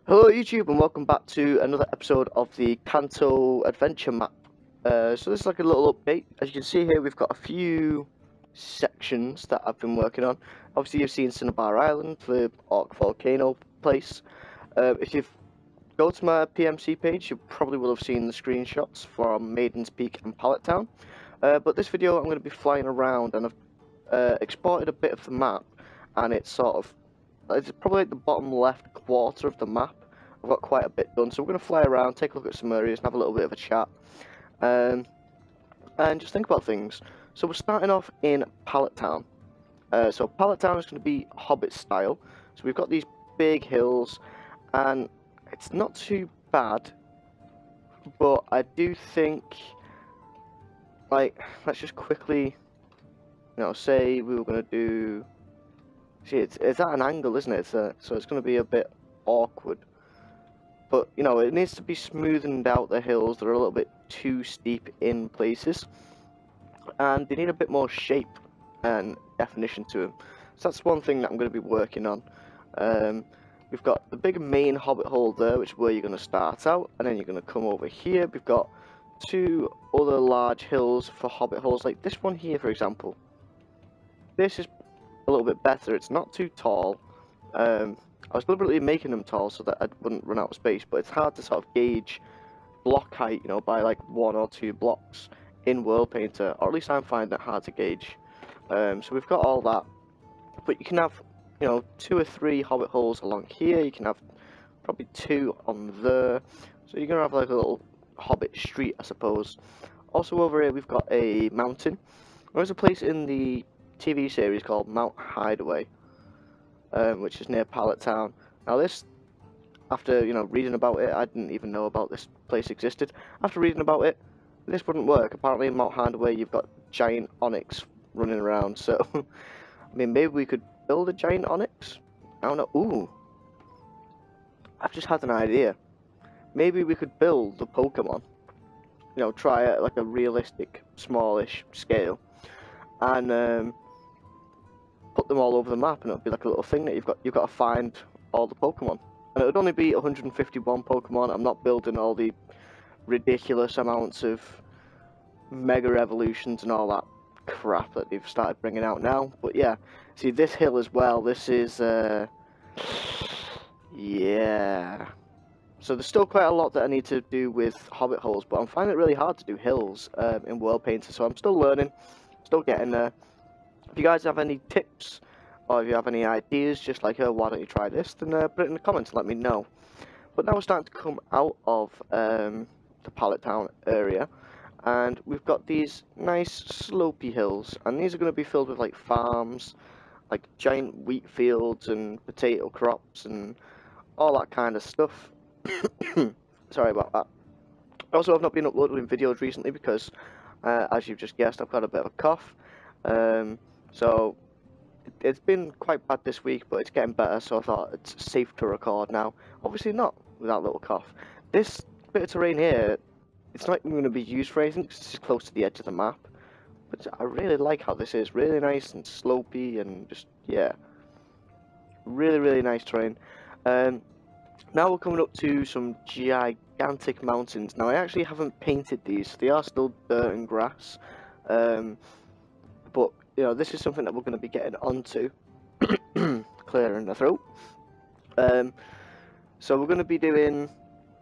Hello YouTube and welcome back to another episode of the Kanto adventure map. So this is like a little update. As you can see here, we've got a few sections that I've been working on. Obviously you've seen Cinnabar Island, the Orc Volcano place. If you go to my PMC page, you probably will have seen the screenshots from Maiden's Peak and Pallet Town. But this video I'm going to be flying around and I've exported a bit of the map, and it's probably like the bottom left quarter of the map. I've got quite a bit done, so we're going to fly around, take a look at some areas, and have a little bit of a chat, and just think about things. So we're starting off in Pallet Town. So Pallet Town is going to be Hobbit style. So we've got these big hills, and it's not too bad, but I do think, like, let's just quickly, say we were going to do. See, it's at an angle, isn't it? So it's going to be a bit awkward. But, it needs to be smoothened out, the hills. They're a little bit too steep in places. And they need a bit more shape and definition to them. So that's one thing that I'm going to be working on. We've got the big main Hobbit hole there, which is where you're going to start out. And then you're going to come over here. We've got two other large hills for Hobbit holes, like this one here, for example. This is a little bit better. It's not too tall. I was deliberately making them tall so that I wouldn't run out of space, but it's hard to sort of gauge block height, by like 1 or 2 blocks in World Painter, or at least I'm finding it hard to gauge. So we've got all that, but you can have, 2 or 3 Hobbit holes along here. You can have probably 2 on there, so you're gonna have like a little Hobbit street, I suppose. Also over here we've got a mountain. There's a place in the TV series called Mount Hideaway, which is near Pallet Town. Now this, after reading about it, I didn't even know about this place existed. After reading about it, this wouldn't work. Apparently in Mount Hideaway you've got giant onyx running around, so I mean, maybe we could build a giant onyx? I don't know. Ooh, I've just had an idea. Maybe we could build the Pokemon, try it at like a realistic smallish scale, and put them all over the map, and it'll be like a little thing that you've got to find all the Pokemon. And it would only be 151 Pokemon. I'm not building all the ridiculous amounts of Mega Evolutions and all that crap that they've started bringing out now. But yeah, see this hill as well. This is yeah. So there's still quite a lot that I need to do with Hobbit holes, but I'm finding it really hard to do hills in World Painter. So I'm still learning, still getting there. If you guys have any tips, or if you have any ideas, just like, oh, why don't you try this, then put it in the comments and let me know. But now we're starting to come out of the Pallet Town area, and we've got these nice slopey hills, and these are going to be filled with like farms, like giant wheat fields and potato crops and all that kind of stuff. Sorry about that. Also, I've not been uploading videos recently because, as you've just guessed, I've got a bit of a cough. So it's been quite bad this week, but it's getting better, so I thought it's safe to record now. Obviously not with that little cough. This bit of terrain here, it's not even going to be used for anything because it's close to the edge of the map. But I really like how this is. Really nice and slopey and just, yeah. Really, really nice terrain. Now we're coming up to some gigantic mountains. Now I actually haven't painted these. They are still dirt and grass. But, this is something that we're going to be getting onto. Clearing the throat. So we're going to be doing,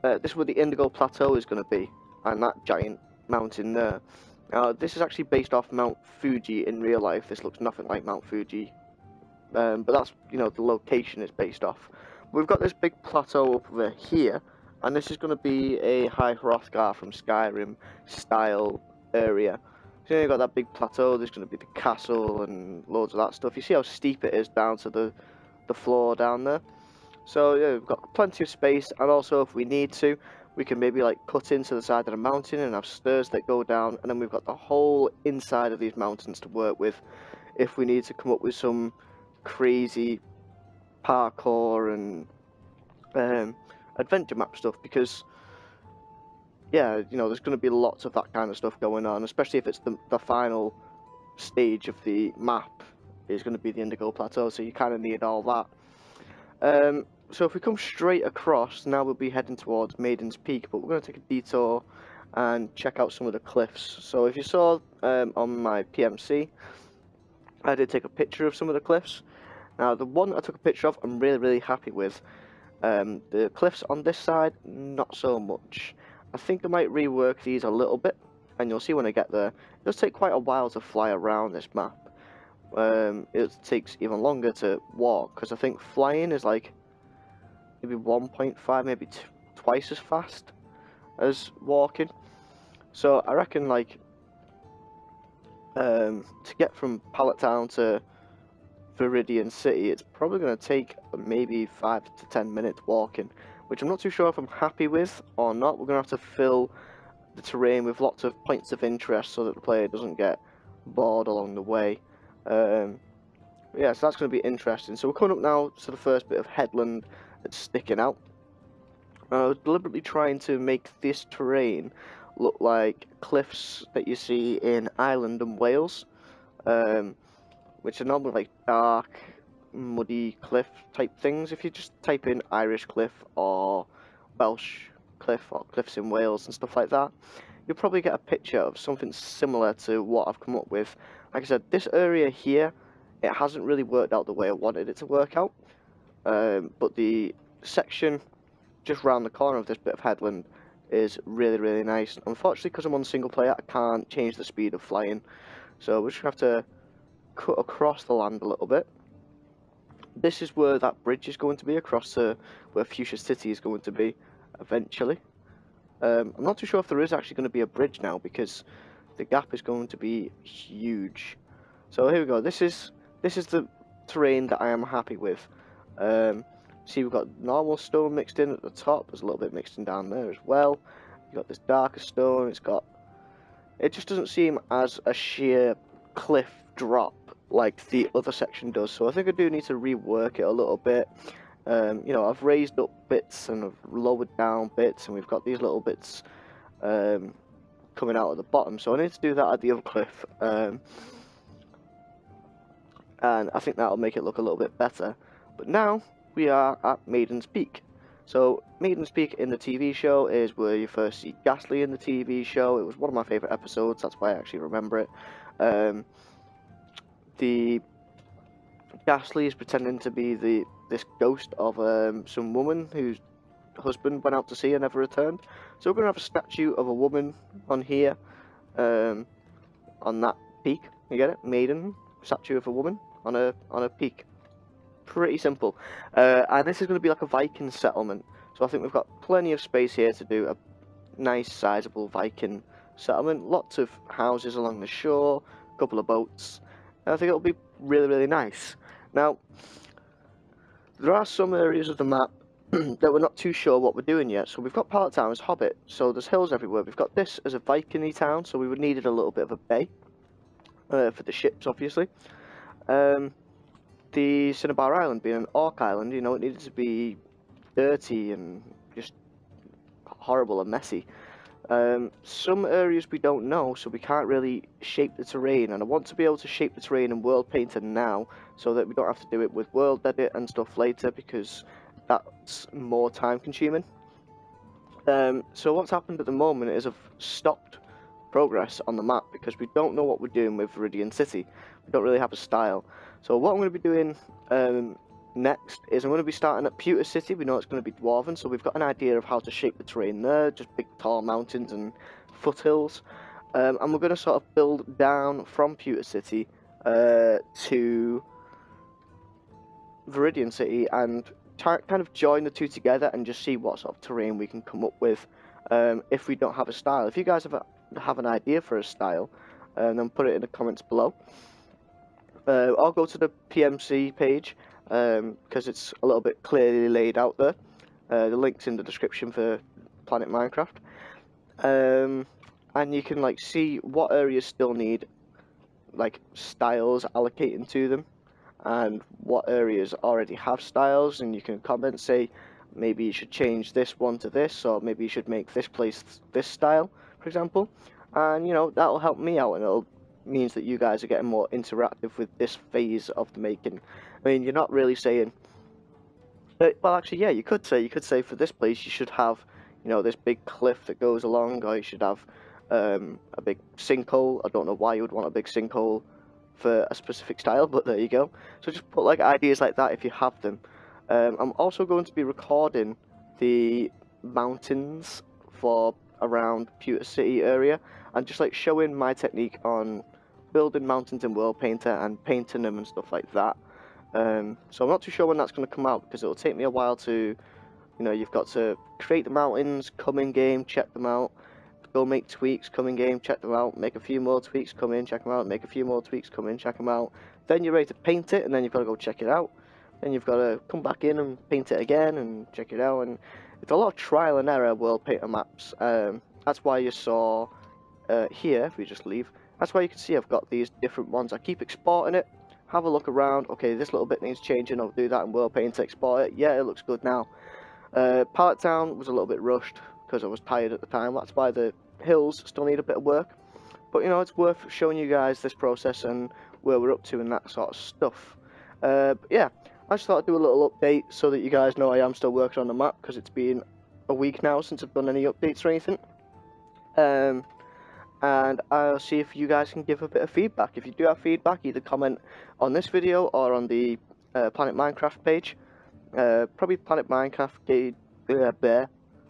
this is where the Indigo Plateau is going to be, and that giant mountain there. Now, this is actually based off Mount Fuji in real life. This looks nothing like Mount Fuji. But that's, the location it's based off. We've got this big plateau over here, and this is going to be a High Hrothgar from Skyrim style area. So you've got that big plateau, there's going to be the castle and loads of that stuff. You see how steep it is down to the floor down there? So yeah, we've got plenty of space, and also if we need to, we can maybe like cut into the side of the mountain and have stairs that go down, and then we've got the whole inside of these mountains to work with if we need to come up with some crazy parkour and adventure map stuff, because yeah, there's going to be lots of that kind of stuff going on, especially if it's the final stage of the map is going to be the Indigo Plateau, so you kind of need all that. So if we come straight across, now we'll be heading towards Maiden's Peak, but we're going to take a detour and check out some of the cliffs. So if you saw on my PMC, I did take a picture of some of the cliffs. Now the one I took a picture of, I'm really happy with. The cliffs on this side, not so much. I think I might rework these a little bit, and you'll see when I get there. It does take quite a while to fly around this map. It takes even longer to walk, because I think flying is like maybe 1.5, maybe twice as fast as walking. So I reckon like to get from Pallet Town to Viridian City, it's probably going to take maybe 5 to 10 minutes walking, which I'm not too sure if I'm happy with or not. We're going to have to fill the terrain with lots of points of interest so that the player doesn't get bored along the way. Yeah, so that's going to be interesting. So we're coming up now to the first bit of headland that's sticking out. I was deliberately trying to make this terrain look like cliffs that you see in Ireland and Wales, which are normally like dark, muddy cliff type things. If you just type in Irish cliff or Welsh cliff or cliffs in Wales and stuff like that, you'll probably get a picture of something similar to what I've come up with. Like I said, this area here, it hasn't really worked out the way I wanted it to work out, but the section just round the corner of this bit of headland is really nice. Unfortunately, because I'm on single player, I can't change the speed of flying, so we're just going to have to cut across the land a little bit. This is where that bridge is going to be, across to where Fuchsia City is going to be eventually. I'm not too sure if there is actually going to be a bridge now, because the gap is going to be huge. So here we go. This is the terrain that I am happy with. See, we've got normal stone mixed in at the top. There's a little bit mixed in down there as well. You've got this darker stone. It just doesn't seem as a sheer cliff drop like the other section does. So I think I do need to rework it a little bit. You know, I've raised up bits and I've lowered down bits, and we've got these little bits coming out at the bottom. So I need to do that at the other cliff. And I think that'll make it look a little bit better. But now we are at Maiden's Peak. So Maiden's Peak in the TV show is where you first see Ghastly in the TV show. It was one of my favourite episodes, that's why I actually remember it. The Ghastly is pretending to be this ghost of some woman whose husband went out to sea and never returned. So we're going to have a statue of a woman on here, on that peak. You get it? Maiden, statue of a woman on a peak. Pretty simple. And this is going to be like a Viking settlement. So I think we've got plenty of space here to do a nice sizable Viking settlement. Lots of houses along the shore, a couple of boats. And I think it'll be really nice. Now, there are some areas of the map that we're not too sure what we're doing yet. So we've got Pallet Town as Hobbit, so there's hills everywhere. We've got this as a Viking-y town, so we would needed a little bit of a bay for the ships, obviously. The Cinnabar Island being an orc island, you know, it needed to be dirty and just horrible and messy. Some areas we don't know, so we can't really shape the terrain, and I want to be able to shape the terrain in World Painter now, so that we don't have to do it with World Edit and stuff later, because that's more time consuming. So what's happened at the moment is I've stopped progress on the map, because we don't know what we're doing with Viridian City. We don't really have a style. So what I'm going to be doing next is I'm going to be starting at Pewter City. We know it's going to be Dwarven, so we've got an idea of how to shape the terrain there, just big tall mountains and foothills. And we're going to sort of build down from Pewter City to Viridian City and kind of join the two together and just see what sort of terrain we can come up with if we don't have a style. If you guys have an idea for a style, then put it in the comments below. I'll go to the PMC page because it's a little bit clearly laid out there. The link's in the description for Planet Minecraft, and you can like see what areas still need like styles allocating to them, and what areas already have styles. And you can comment, say maybe you should change this one to this, or maybe you should make this place this style, for example. And you know, that'll help me out, and it'll means that you guys are getting more interactive with this phase of the making. I mean, you're not really saying, Well, actually, yeah, you could say for this place you should have, you know, this big cliff that goes along, or you should have a big sinkhole. I don't know why you would want a big sinkhole for a specific style, but there you go. So just put like ideas like that if you have them. I'm also going to be recording the mountains for around Pewter City area, and just like showing my technique on building mountains in World Painter and painting them and stuff like that. So I'm not too sure when that's going to come out, because it'll take me a while to, you know, you've got to create the mountains, come in game, check them out, go make tweaks, come in game, check them out, make a few more tweaks, come in, check them out, make a few more tweaks, come in, check them out. Then you're ready to paint it, and then you've got to go check it out. Then you've got to come back in and paint it again and check it out. And it's a lot of trial and error World Painter maps. That's why you saw here, if we just leave, that's why you can see I've got these different ones. I keep exporting it. Have a look around. Okay, this little bit needs changing. I'll do that in World Paint, export it. Yeah, it looks good now. Pallet Town was a little bit rushed because I was tired at the time. That's why the hills still need a bit of work. But you know, it's worth showing you guys this process and where we're up to and that sort of stuff. But yeah, I just thought I'd do a little update so that you guys know I am still working on the map, because it's been a week now since I've done any updates or anything. And I'll see if you guys can give a bit of feedback. If you do have feedback, either comment on this video or on the Planet Minecraft page. Probably Planet Minecraft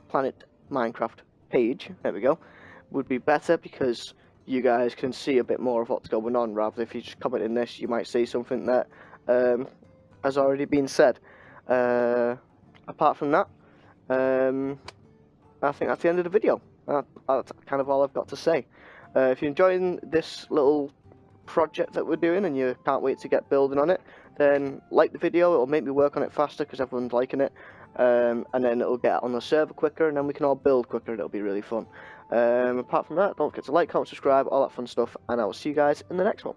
Planet Minecraft page, there we go, would be better, because you guys can see a bit more of what's going on, rather if you just comment in this, you might see something that has already been said. Apart from that, I think that's the end of the video. That's kind of all I've got to say. If you're enjoying this little project that we're doing and you can't wait to get building on it, then like the video. It'll make me work on it faster because everyone's liking it, and then it'll get on the server quicker, and then we can all build quicker, and it'll be really fun. Apart from that, don't forget to like, comment, subscribe, all that fun stuff, and I will see you guys in the next one.